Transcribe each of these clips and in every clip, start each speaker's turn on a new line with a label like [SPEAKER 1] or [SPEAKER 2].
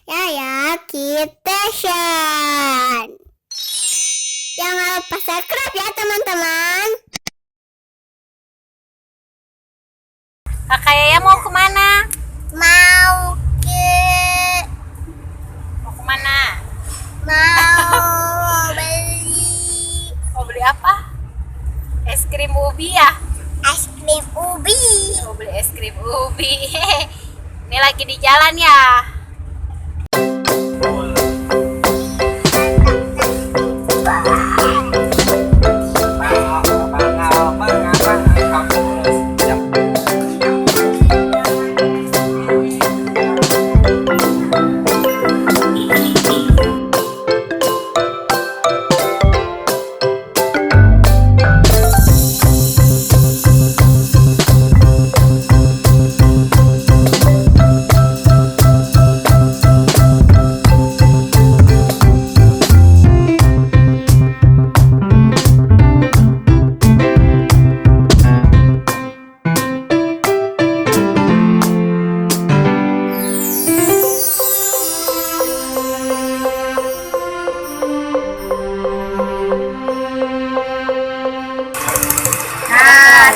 [SPEAKER 1] Yaya Kitchen. Jangan lupa subscribe ya teman-teman.
[SPEAKER 2] Kakak Yaya mau kemana?
[SPEAKER 1] Mau
[SPEAKER 2] Kemana?
[SPEAKER 1] beli
[SPEAKER 2] Mau beli apa? Es krim ubi ya?
[SPEAKER 1] es krim ubi.
[SPEAKER 2] Mau beli es krim ubi. Ini lagi di jalan ya?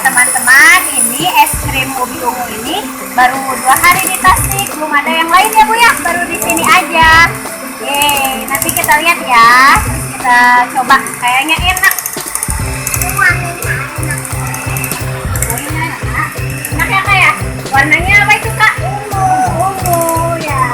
[SPEAKER 2] Teman-teman, ini es krim ubi ungu ini baru 2 hari di Tasik, belum ada yang lain ya Bu ya, baru di sini aja. Yeay, nanti kita lihat ya, terus kita coba, kayaknya enak. Enak ya Kak ya? Warnanya apa itu Kak? Ungu ya.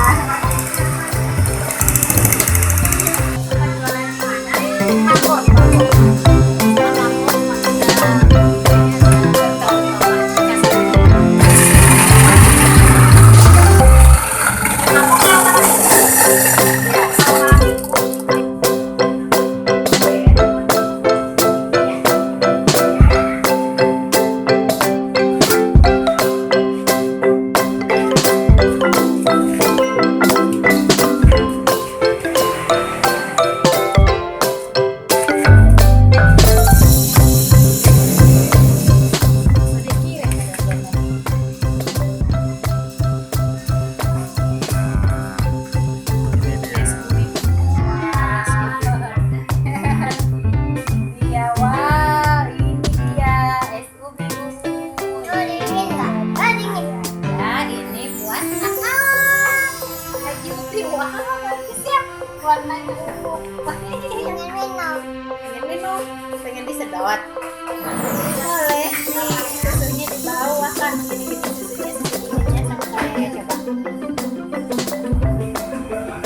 [SPEAKER 2] Warnanya ungu. Pengen minum, pengen disedot. Boleh nih, susunya di bawah kan. Jadi kita susunya segininya sama kayak coba.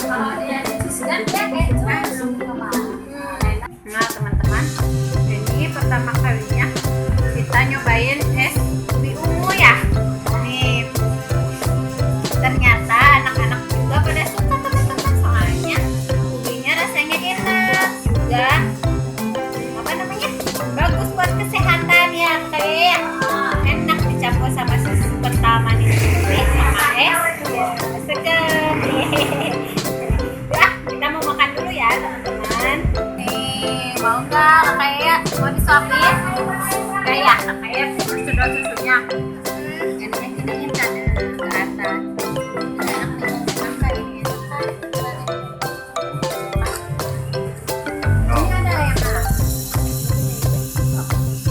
[SPEAKER 2] Kalau dia disusukan dia kayak langsung sama. Nah teman-teman, ini pertama kalinya kita nyobain es ubi ungu ya. Nih, ternyata anak-anak juga pada suka teman-teman, soalnya ubinya rasanya enak juga, apa namanya, bagus buat kesehatan ya kayak enak dicampur sama susu kental manis putih sama es ya, seger. Ya kita mau makan dulu ya teman-teman. Nih mau nggak kayak mau disuapin kayak sedot susunya. Enaknya giniin kan ke atas. Enak nih, makan ini makan. Ini ada yang enak.
[SPEAKER 1] Enak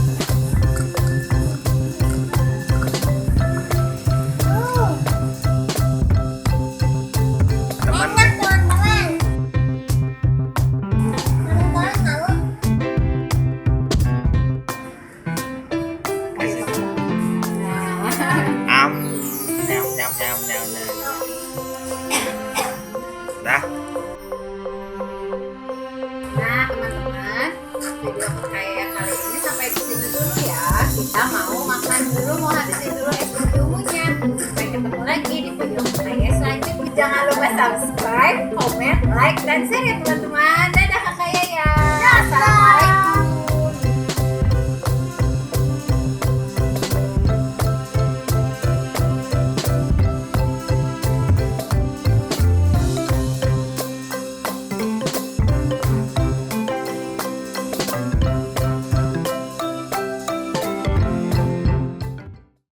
[SPEAKER 1] teman-teman.
[SPEAKER 3] Dah.
[SPEAKER 2] Nah teman-teman, video kayak kali ini sampai di sini dulu ya. Kita mau makan dulu, mau habisin dulu es ubi ungunya. Sampai ketemu lagi di video kayak selanjutnya. Jangan lupa subscribe, comment, like, dan share ya teman-teman. Dadah Kakak Yaya. Assalamualaikum.